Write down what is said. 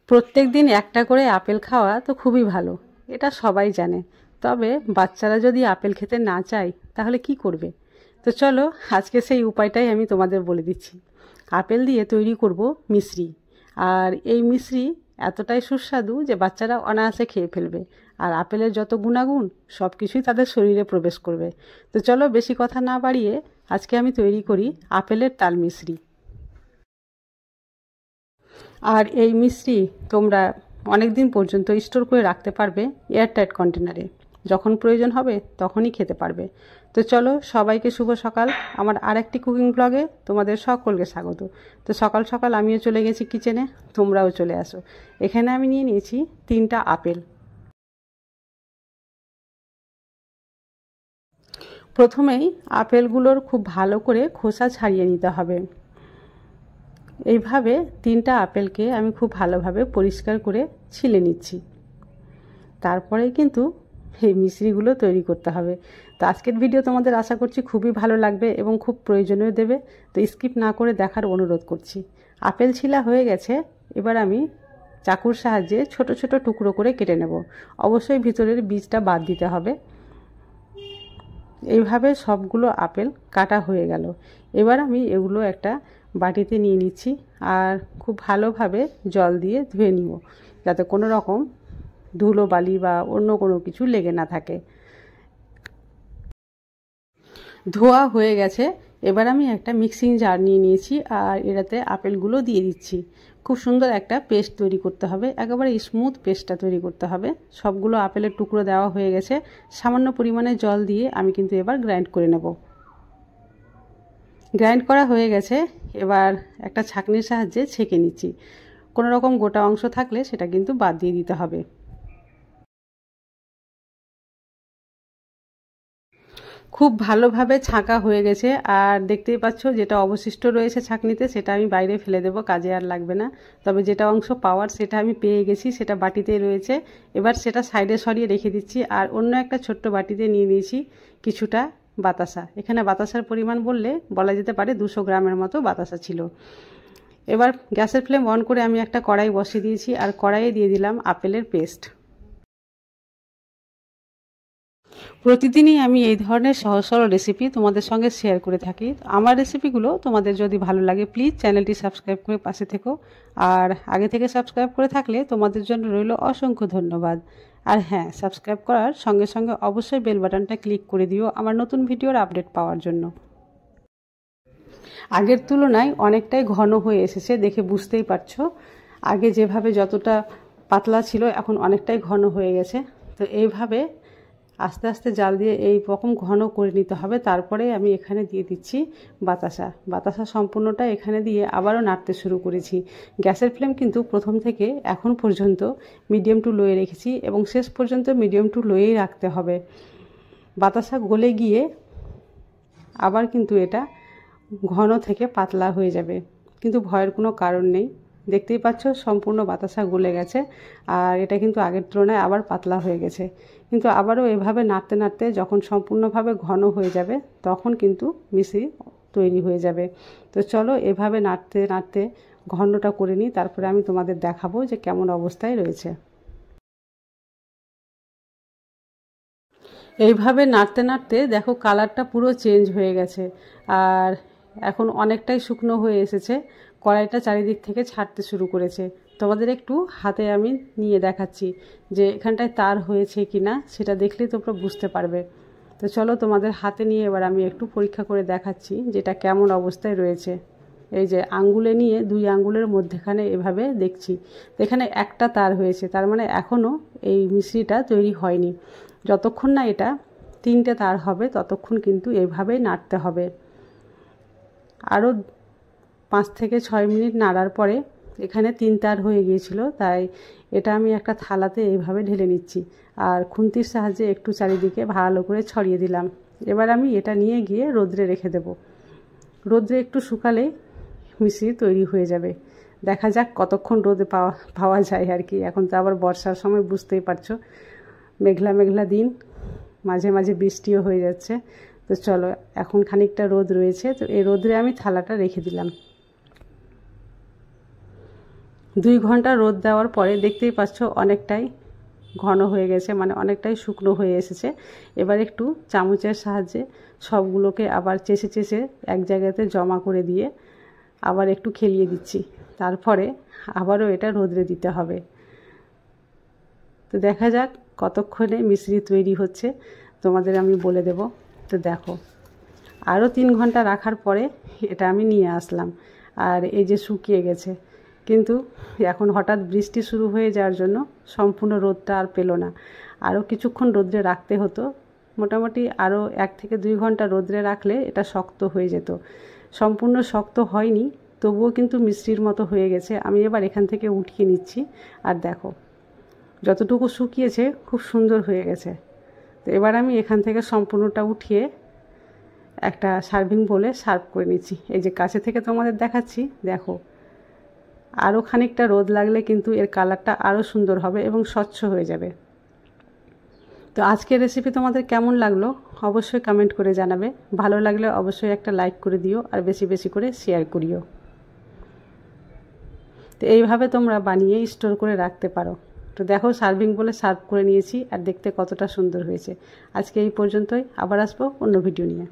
প্রত্যেক দিন একটা করে আপেল খাওয়া তো খুবই ভালো, এটা সবাই জানে। তবে বাচ্চারা যদি আপেল খেতে না চায় তাহলে কি করবে? তো চলো আজকে সেই উপায়টাই আমি তোমাদের বলে দিচ্ছি। আপেল দিয়ে তৈরি করব মিশ্রি। আর এই মিশ্রি এতটাই সুস্বাদু যে বাচ্চারা অনায়াসে খেয়ে ফেলবে। আর আপেলের যত গুণাগুণ সব কিছুই তাদের শরীরে প্রবেশ করবে। তো চলো বেশি কথা না বাড়িয়ে আজকে আমি তৈরি করি আপেলের তাল মিশ্রি। আর এই মিশ্রি তোমরা অনেক দিন পর্যন্ত স্টোর করে রাখতে পারবে এয়ারটাইট কন্টেনারে। যখন প্রয়োজন হবে তখনই খেতে পারবে। তো চলো, সবাইকে শুভ সকাল। আমার আরেকটি কুকিং ব্লগে তোমাদের সকলকে স্বাগত। তো সকাল সকাল আমিও চলে গেছি কিচেনে, তোমরাও চলে আসো। এখানে আমি নিয়ে নিয়েছি 3টা আপেল। প্রথমেই আপেলগুলোর খুব ভালো করে খোসা ছাড়িয়ে নিতে হবে। এইভাবে 3টা আপেলকে আমি খুব ভালোভাবে পরিষ্কার করে ছিলে নিচ্ছি। তারপরে কিন্তু এই মিশ্রিগুলো তৈরি করতে হবে। তো আজকের ভিডিও তোমাদের আশা করছি খুবই ভালো লাগবে এবং খুব প্রয়োজনীয় দেবে। তো স্কিপ না করে দেখার অনুরোধ করছি। আপেল ছিলা হয়ে গেছে, এবার আমি চাকুর সাহায্যে ছোট ছোট টুকরো করে কেটে নেব। অবশ্যই ভিতরের বীজটা বাদ দিতে হবে। এইভাবে সবগুলো আপেল কাটা হয়ে গেল। এবার আমি এগুলো একটা বাটিতে নিয়ে নিচ্ছি আর খুব ভালোভাবে জল দিয়ে ধুয়ে নিব, যাতে কোনো রকম ধুলো বালি বা অন্য কোনো কিছু লেগে না থাকে। ধোয়া হয়ে গেছে, এবার আমি একটা মিক্সিং জার নিয়ে নিয়েছি আর এটাতে আপেলগুলো দিয়ে দিচ্ছি। খুব সুন্দর একটা পেস্ট তৈরি করতে হবে, একেবারে স্মুথ পেস্টটা তৈরি করতে হবে। সবগুলো আপেলের টুকরো দেওয়া হয়ে গেছে, সামান্য পরিমাণে জল দিয়ে আমি কিন্তু এবার গ্রাইন্ড করে নেব। গ্রাইন্ড করা হয়ে গেছে, এবার একটা ছাঁকনির সাহায্যে ছেঁকে নিচ্ছি। কোনো রকম গোটা অংশ থাকলে সেটা কিন্তু বাদ দিয়ে দিতে হবে। খুব ভালোভাবে ছাঁকা হয়ে গেছে আর দেখতেই পাচ্ছ যেটা অবশিষ্ট রয়েছে ছাঁকনিতে সেটা আমি বাইরে ফেলে দেব, কাজে আর লাগবে না। তবে যেটা অংশ পাওয়ার সেটা আমি পেয়ে গেছি, সেটা বাটিতেই রয়েছে। এবার সেটা সাইডে সরিয়ে রেখে দিচ্ছি আর অন্য একটা ছোট্ট বাটিতে নিয়ে নিয়েছি কিছুটা বাতাসা। এখানে বাতাসার পরিমাণ বলা যেতে পারে 200 গ্রামের মতো বাতাসা ছিল। এবার গ্যাসের ফ্লেম অন করে আমি একটা কড়াই বসিয়ে দিয়েছি আর কড়াইয়ে দিয়ে দিলাম আপেলের পেস্ট। প্রতিদিনই আমি এই ধরনের সহজ সরল রেসিপি তোমাদের সঙ্গে শেয়ার করে থাকি। আমার রেসিপিগুলো তোমাদের যদি ভালো লাগে প্লিজ চ্যানেলটি সাবস্ক্রাইব করে পাশে থেকো। আর আগে থেকে সাবস্ক্রাইব করে থাকলে তোমাদের জন্য রইল অসংখ্য ধন্যবাদ। আর হ্যাঁ, সাবস্ক্রাইব করার সঙ্গে সঙ্গে অবশ্যই বেল বাটনটা ক্লিক করে দিও আমার নতুন ভিডিওর আপডেট পাওয়ার জন্য। আগের তুলনায় অনেকটাই ঘন হয়ে এসেছে, দেখে বুঝতেই পারছো। আগে যেভাবে যতটা পাতলা ছিল এখন অনেকটাই ঘন হয়ে গেছে। তো এইভাবে আস্তে আস্তে জাল দিয়ে এই রকম ঘন করে নিতে হবে। তারপরে আমি এখানে দিয়ে দিচ্ছি বাতাসা সম্পূর্ণটা এখানে দিয়ে আবারও নাড়তে শুরু করেছি। গ্যাসের ফ্লেম কিন্তু প্রথম থেকে এখন পর্যন্ত মিডিয়াম টু লোয়ে রেখেছি এবং শেষ পর্যন্ত মিডিয়াম টু লোয়েই রাখতে হবে। বাতাসা গলে গিয়ে আবার কিন্তু এটা ঘন থেকে পাতলা হয়ে যাবে, কিন্তু ভয়ের কোনো কারণ নেই। দেখতেই পাচ্ছ সম্পূর্ণ বাতাসা গলে গেছে আর এটা কিন্তু আগের তুলনায় আবার পাতলা হয়ে গেছে। কিন্তু আবারও এভাবে নাড়তে নাড়তে যখন সম্পূর্ণভাবে ঘন হয়ে যাবে তখন কিন্তু মিশ্রি তৈরি হয়ে যাবে। তো চলো এভাবে নাড়তে নাড়তে ঘনটা করে নিই, তারপরে আমি তোমাদের দেখাবো যে কেমন অবস্থায় রয়েছে। এইভাবে নাড়তে নাড়তে দেখো কালারটা পুরো চেঞ্জ হয়ে গেছে আর এখন অনেকটাই শুকনো হয়ে এসেছে। কড়াইটা চারিদিক থেকে ছাড়তে শুরু করেছে। তোমাদের একটু হাতে আমি নিয়ে দেখাচ্ছি যে এখানটায় তার হয়েছে কিনা, সেটা দেখলেই তোমরা বুঝতে পারবে। তো চলো তোমাদের হাতে নিয়ে এবার আমি একটু পরীক্ষা করে দেখাচ্ছি যেটা কেমন অবস্থায় রয়েছে। এই যে আঙ্গুলে নিয়ে 2 আঙ্গুলের মধ্যেখানে এভাবে দেখছি, এখানে একটা তার হয়েছে, তার মানে এখনও এই মিশ্রিটা তৈরি হয়নি। যতক্ষণ না এটা 3টে তার হবে ততক্ষণ কিন্তু এইভাবেই নাড়তে হবে। আরও 5 থেকে 6 মিনিট নাড়ার পরে এখানে 3 তার হয়ে গিয়েছিল, তাই এটা আমি একটা থালাতে এইভাবে ঢেলে নিচ্ছি আর খুন্তির সাহায্যে একটু চারিদিকে ভালো করে ছড়িয়ে দিলাম। এবার আমি এটা নিয়ে গিয়ে রোদ্রে রেখে দেব। রোদ্রে একটু শুকালেই মিশ্রি তৈরি হয়ে যাবে। দেখা যাক কতক্ষণ রোদে পাওয়া যায় আর কি। এখন তো আবার বর্ষার সময়, বুঝতেই পারছো, মেঘলা মেঘলা দিন, মাঝে মাঝে বৃষ্টিও হয়ে যাচ্ছে। তো চলো এখন খানিকটা রোদ রয়েছে, তো এই রোদে আমি থালাটা রেখে দিলাম। 2 ঘন্টা রোদ দেওয়ার পরে দেখতেই পাচ্ছ অনেকটাই ঘন হয়ে গেছে, মানে অনেকটাই শুকনো হয়ে এসেছে। এবার একটু চামচের সাহায্যে সবগুলোকে আবার চেষে চেষে এক জায়গাতে জমা করে দিয়ে আবার একটু খেলিয়ে দিচ্ছি। তারপরে আবারও এটা রোদে দিতে হবে। তো দেখা যাক কতক্ষণে মিশ্রি তৈরি হচ্ছে, তোমাদের আমি বলে দেব। তো দেখো, আরও 3 ঘন্টা রাখার পরে এটা আমি নিয়ে আসলাম, আর এই যে শুকিয়ে গেছে। কিন্তু এখন হঠাৎ বৃষ্টি শুরু হয়ে যাওয়ার জন্য সম্পূর্ণ রোদটা আর পেল না, আরও কিছুক্ষণ রোদ্রে রাখতে হতো। মোটামুটি আরও 1 থেকে 2 ঘন্টা রোদ্রে রাখলে এটা শক্ত হয়ে যেত। সম্পূর্ণ শক্ত হয়নি, তবুও কিন্তু মিষ্টির মতো হয়ে গেছে। আমি এবার এখান থেকে উঠিয়ে নিচ্ছি, আর দেখো যতটুকু শুকিয়েছে খুব সুন্দর হয়ে গেছে। তো এবার আমি এখান থেকে সম্পূর্ণটা উঠিয়ে একটা সার্ভিং বোলে সার্ভ করে নিচ্ছি। এই যে কাছে থেকে তোমাদের দেখাচ্ছি, দেখো আরও খানিকটা রোদ লাগলে কিন্তু এর কালারটা আরও সুন্দর হবে এবং স্বচ্ছ হয়ে যাবে। তো আজকের রেসিপি তোমাদের কেমন লাগলো অবশ্যই কমেন্ট করে জানাবে। ভালো লাগলে অবশ্যই একটা লাইক করে দিও, আর বেশি বেশি করে শেয়ার করিও। তো এইভাবে তোমরা বানিয়ে স্টোর করে রাখতে পারো। তো দেখো সার্ভিং বলে সার্ভ করে নিয়েছি, আর দেখতে কতটা সুন্দর হয়েছে। আজকে এই পর্যন্তই, আবার আসবো অন্য ভিডিও নিয়ে।